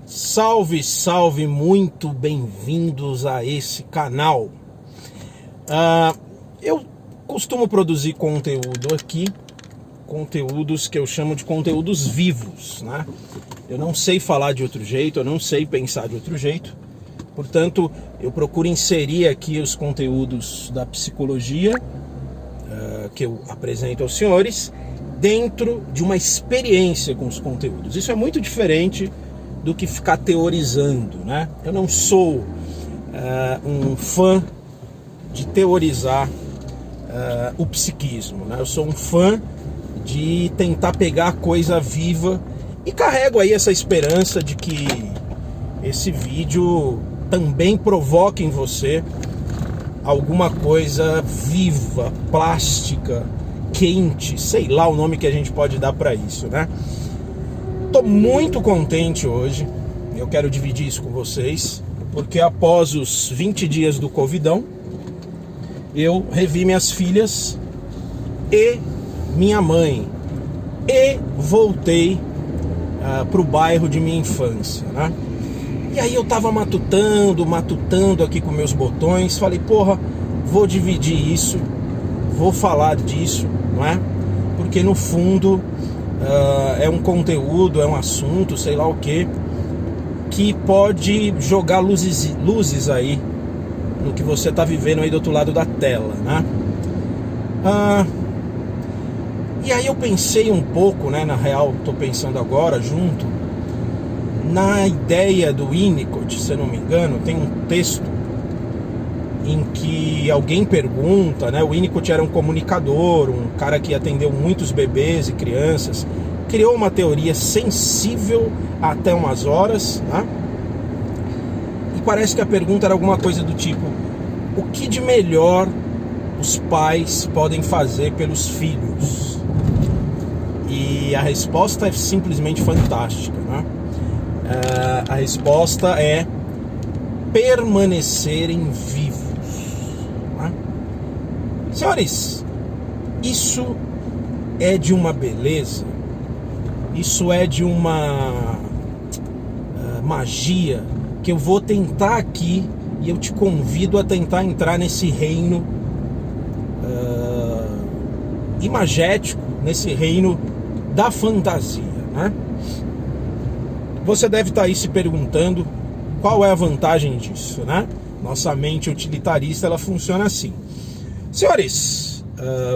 Salve, salve, muito bem-vindos a esse canal. Eu costumo produzir conteúdo aqui, conteúdos que eu chamo de conteúdos vivos, né? Eu não sei falar de outro jeito, eu não sei pensar de outro jeito, portanto, eu procuro inserir aqui os conteúdos da psicologia que eu apresento aos senhores dentro de uma experiência com os conteúdos. Isso é muito diferente do que ficar teorizando, né? Eu não sou um fã de teorizar o psiquismo, né? Eu sou um fã de tentar pegar a coisa viva e carrego aí essa esperança de que esse vídeo também provoque em você alguma coisa viva, plástica, quente, sei lá o nome que a gente pode dar para isso, né? Tô muito contente hoje, eu quero dividir isso com vocês, porque após os 20 dias do Covidão, eu revi minhas filhas e minha mãe e voltei pro bairro de minha infância, né? E aí eu tava matutando aqui com meus botões, falei, porra, vou dividir isso, vou falar disso, não é? Porque no fundo é um conteúdo, é um assunto, sei lá o que pode jogar luzes aí no que você tá vivendo aí do outro lado da tela, né? E aí eu pensei um pouco, né? Na real, tô pensando agora junto na ideia do Winnicott, se eu não me engano, tem um texto em que alguém pergunta, né? O Winnicott era um comunicador, um cara que atendeu muitos bebês e crianças, criou uma teoria sensível até umas horas, né? E parece que a pergunta era alguma coisa do tipo: o que de melhor os pais podem fazer pelos filhos? E a resposta é simplesmente fantástica, né? A resposta é permanecerem vivos, né? Senhores, isso é de uma beleza, isso é de uma magia que eu vou tentar aqui, e eu te convido a tentar entrar nesse reino imagético, nesse reino da fantasia, né? Você deve estar aí se perguntando qual é a vantagem disso, né? Nossa mente utilitarista, ela funciona assim. Senhores,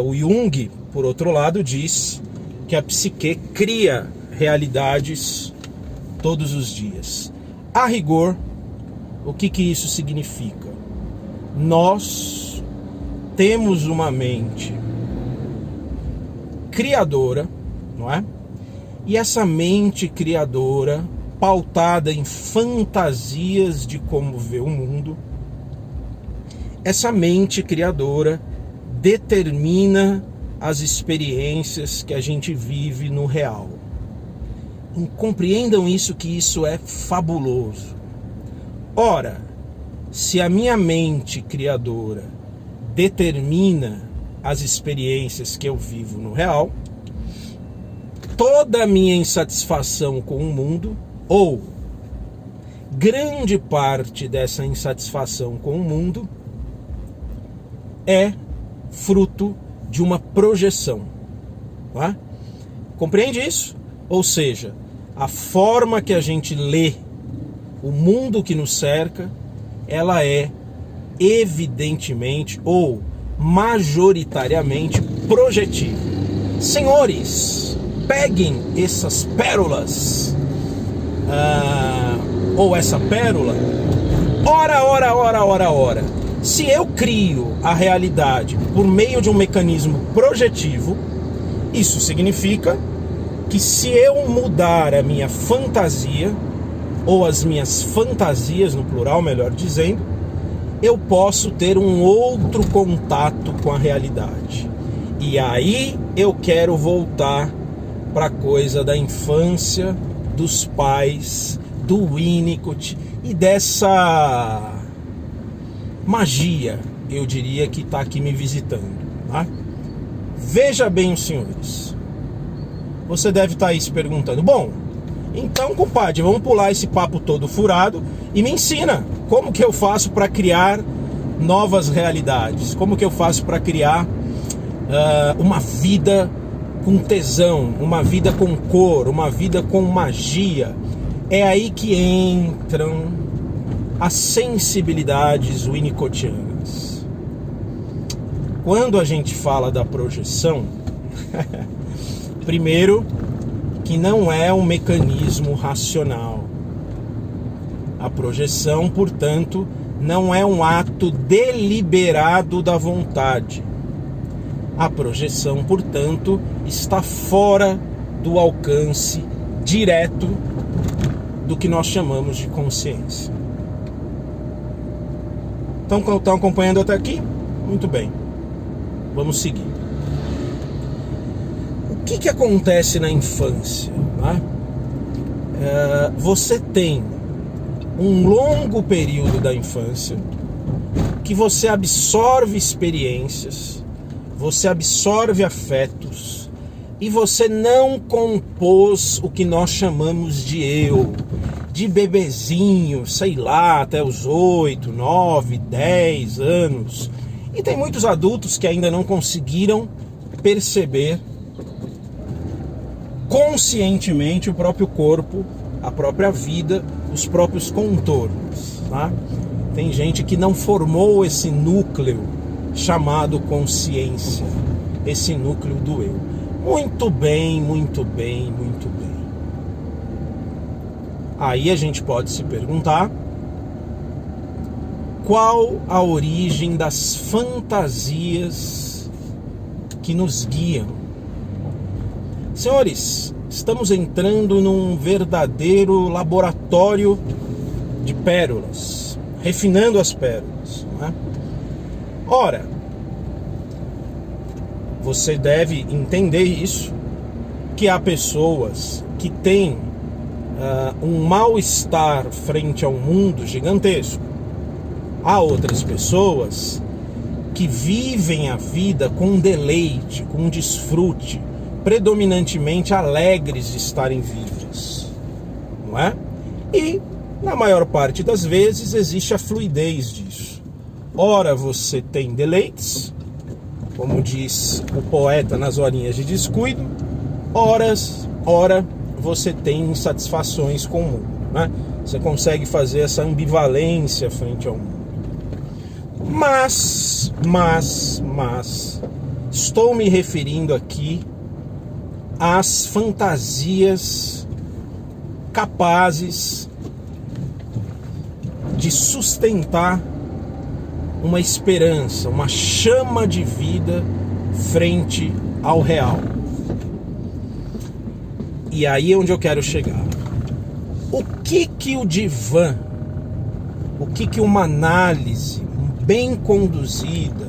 o Jung, por outro lado, diz que a psique cria realidades todos os dias. A rigor, o que isso significa? Nós temos uma mente criadora, não é? E essa mente criadora, pautada em fantasias de como ver o mundo, essa mente criadora determina as experiências que a gente vive no real. E compreendam isso, que isso é fabuloso. Ora, se a minha mente criadora determina as experiências que eu vivo no real, toda a minha insatisfação com o mundo, ou grande parte dessa insatisfação com o mundo, é fruto de uma projeção, tá? Compreende isso? Ou seja, a forma que a gente lê o mundo que nos cerca, ela é evidentemente ou majoritariamente projetiva. Senhores, peguem essas pérolas, ou essa pérola. Ora. Se eu crio a realidade por meio de um mecanismo projetivo, isso significa que se eu mudar a minha fantasia, ou as minhas fantasias, no plural, melhor dizendo, eu posso ter um outro contato com a realidade. E aí eu quero voltar para a coisa da infância, dos pais, do Winnicott e dessa magia, eu diria, que está aqui me visitando, tá? Veja bem, os senhores, você deve estar aí se perguntando, bom, Então, compadre, vamos pular esse papo todo furado e me ensina como que eu faço para criar novas realidades, como que eu faço para criar uma vida com tesão, uma vida com cor, uma vida com magia. É aí que entram as sensibilidades winnicottianas. Quando a gente fala da projeção, primeiro que não é um mecanismo racional. A projeção, portanto, não é um ato deliberado da vontade. A projeção, portanto, está fora do alcance direto do que nós chamamos de consciência. Estão acompanhando até aqui? Muito bem. Vamos seguir. O que acontece na infância? Né? Você tem um longo período da infância que você absorve experiências, você absorve afetos e você não compôs o que nós chamamos de eu, de bebezinho, sei lá, até os 8, 9, 10 anos. E tem muitos adultos que ainda não conseguiram perceber conscientemente o próprio corpo, a própria vida, os próprios contornos, tá? Tem gente que não formou esse núcleo chamado consciência, esse núcleo do eu. Muito bem, muito bem, muito bem. Aí a gente pode se perguntar qual a origem das fantasias que nos guiam. Senhores, estamos entrando num verdadeiro laboratório de pérolas, refinando as pérolas, não é? Ora, você deve entender isso, que há pessoas que têm um mal-estar frente ao mundo gigantesco. Há outras pessoas que vivem a vida com deleite, com desfrute, predominantemente alegres de estarem vivas, não é? E, na maior parte das vezes, existe a fluidez disso. Ora você tem deleites, como diz o poeta nas horinhas de descuido, ora você tem insatisfações com o mundo, né? Você consegue fazer essa ambivalência frente ao mundo. Mas, estou me referindo aqui às fantasias capazes de sustentar uma esperança, uma chama de vida frente ao real. E aí é onde eu quero chegar. O que o divã, o que uma análise bem conduzida,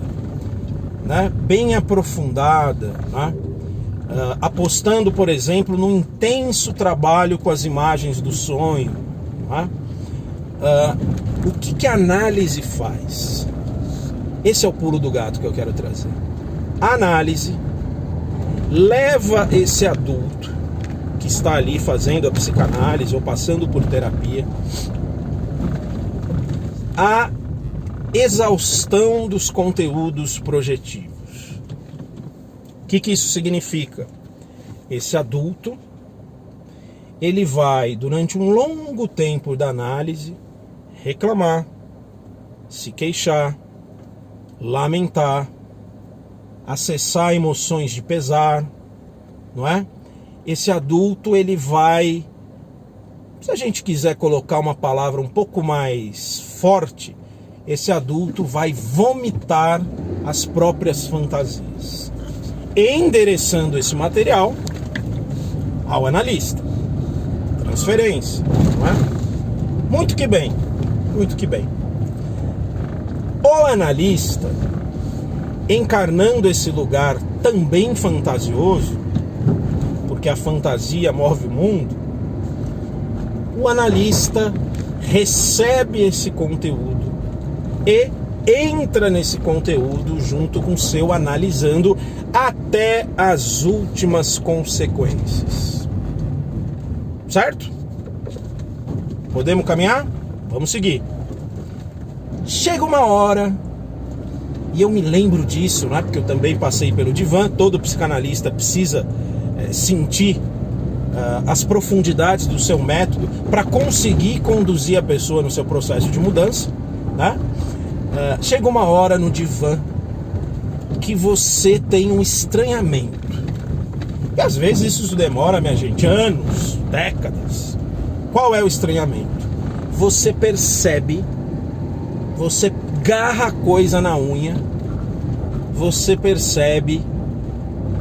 né, bem aprofundada, né, apostando, por exemplo, no intenso trabalho com as imagens do sonho, né, o que a análise faz? Esse é o pulo do gato que eu quero trazer. A análise leva esse adulto que está ali fazendo a psicanálise ou passando por terapia à exaustão dos conteúdos projetivos. O que isso significa? Esse adulto, ele vai, durante um longo tempo da análise, reclamar, se queixar, lamentar, acessar emoções de pesar, não é? Esse adulto, ele vai, se a gente quiser colocar uma palavra um pouco mais forte, esse adulto vai vomitar as próprias fantasias, endereçando esse material ao analista. Transferência, não é? Muito que bem, muito que bem. O analista, encarnando esse lugar também fantasioso, porque a fantasia move o mundo, o analista recebe esse conteúdo e entra nesse conteúdo junto com o seu analisando até as últimas consequências. Certo? Podemos caminhar? Vamos seguir. Chega uma hora, e eu me lembro disso, né? Porque eu também passei pelo divã. Todo psicanalista precisa sentir as profundidades do seu método para conseguir conduzir a pessoa no seu processo de mudança, né? Chega uma hora no divã que você tem um estranhamento. E às vezes isso demora, minha gente, anos, décadas. Qual é o estranhamento? Você percebe, você garra a coisa na unha, você percebe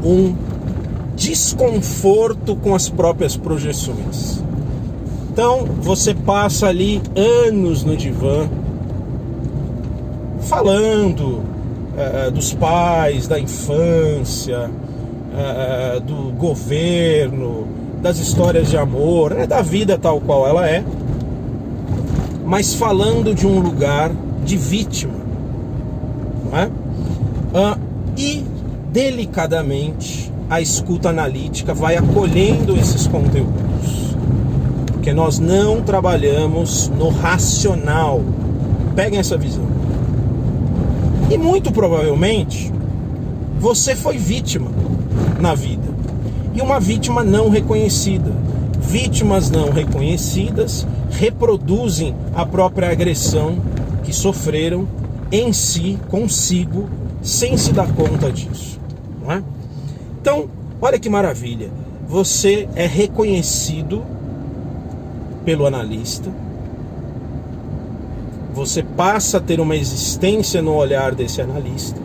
um desconforto com as próprias projeções. Então você passa ali anos no divã falando dos pais, da infância, do governo, das histórias de amor, da vida tal qual ela é, mas falando de um lugar de vítima, não é? E delicadamente a escuta analítica vai acolhendo esses conteúdos, porque nós não trabalhamos no racional. Peguem essa visão. E muito provavelmente você foi vítima na vida, e uma vítima não reconhecida. Vítimas não reconhecidas reproduzem a própria agressão que sofreram em si, consigo, sem se dar conta disso, não é? Então, olha que maravilha, você é reconhecido pelo analista, você passa a ter uma existência no olhar desse analista,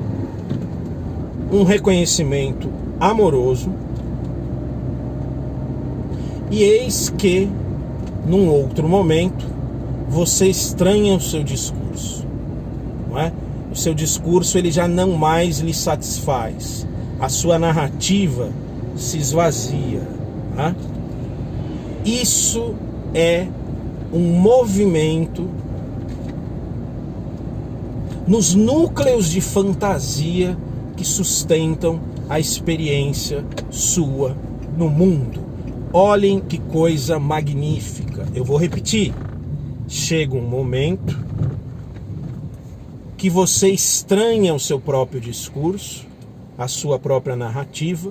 um reconhecimento amoroso, e eis que, num outro momento, você estranha o seu discurso, não é? O seu discurso ele já não mais lhe satisfaz, a sua narrativa se esvazia, não é? Isso é um movimento nos núcleos de fantasia que sustentam a experiência sua no mundo. Olhem que coisa magnífica. Eu vou repetir. Chega um momento que você estranha o seu próprio discurso, a sua própria narrativa,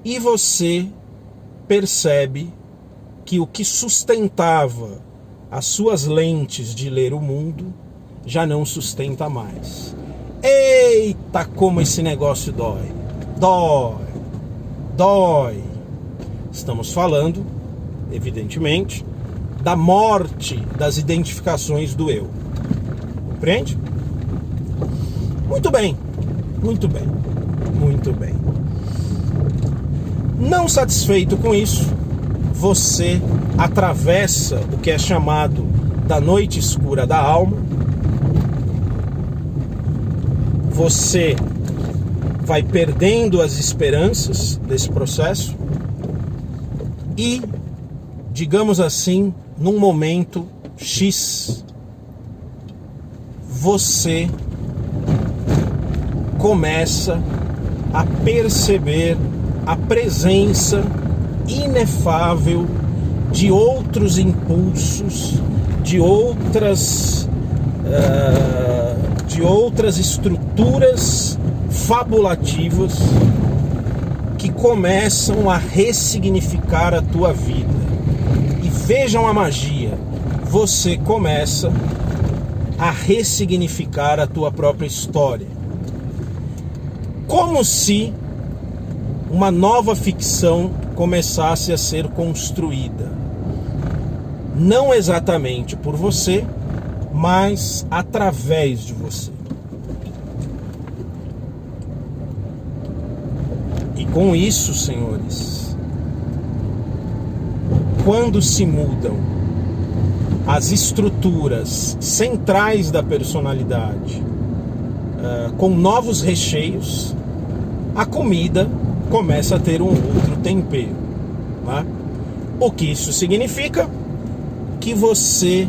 e você percebe que o que sustentava as suas lentes de ler o mundo já não sustenta mais. Eita, como esse negócio dói! Dói! Dói! Estamos falando, evidentemente, da morte das identificações do eu. Compreende? Muito bem, muito bem, muito bem. Não satisfeito com isso, você atravessa o que é chamado da noite escura da alma. Você vai perdendo as esperanças desse processo e, digamos assim, num momento X, você começa a perceber a presença inefável de outros impulsos, de outras estruturas fabulativas que começam a ressignificar a tua vida. E vejam a magia, você começa a ressignificar a tua própria história. Como se uma nova ficção começasse a ser construída. Não exatamente por você, mas através de você. E com isso, senhores, quando se mudam as estruturas centrais da personalidade com novos recheios, a comida começa a ter um outro tempero, né? O que isso significa? Que você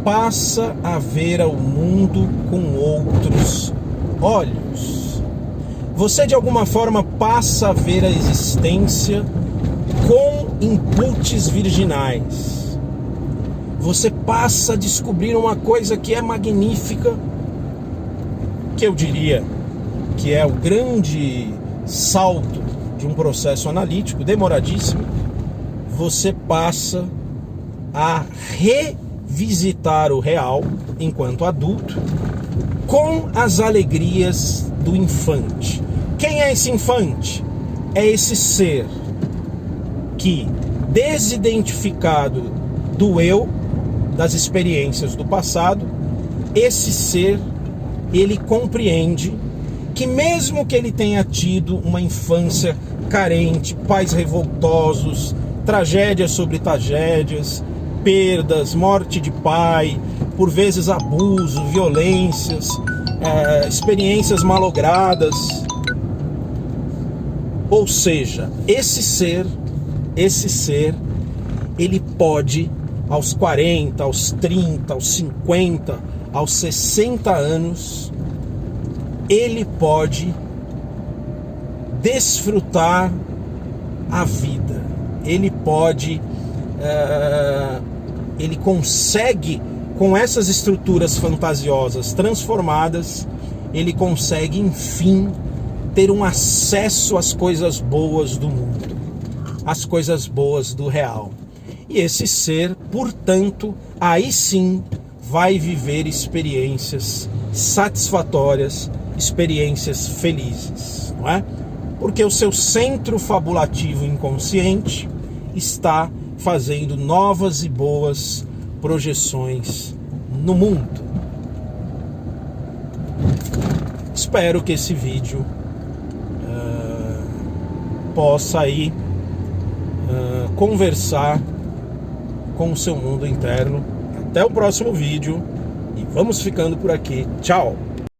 passa a ver o mundo com outros olhos. Você de alguma forma passa a ver a existência com inputs virginais. Você passa a descobrir uma coisa que é magnífica, que eu diria que é o grande salto de um processo analítico, demoradíssimo. Você passa a revisitar o real enquanto adulto com as alegrias do infante. Quem é esse infante? É esse ser que, desidentificado do eu, das experiências do passado, esse ser, ele compreende que mesmo que ele tenha tido uma infância carente, pais revoltosos, tragédias sobre tragédias, perdas, morte de pai, por vezes abuso, violências, experiências malogradas. Ou seja, esse ser, ele pode, aos 40, aos 30, aos 50, aos 60 anos, ele pode desfrutar a vida. Ele pode, ele consegue, com essas estruturas fantasiosas transformadas, ele consegue, enfim, ter um acesso às coisas boas do mundo, às coisas boas do real. E esse ser, portanto, aí sim vai viver experiências satisfatórias, experiências felizes, não é? Porque o seu centro fabulativo inconsciente está fazendo novas e boas projeções no mundo. Espero que esse vídeo possa aí conversar com o seu mundo interno. Até o próximo vídeo e vamos ficando por aqui. Tchau!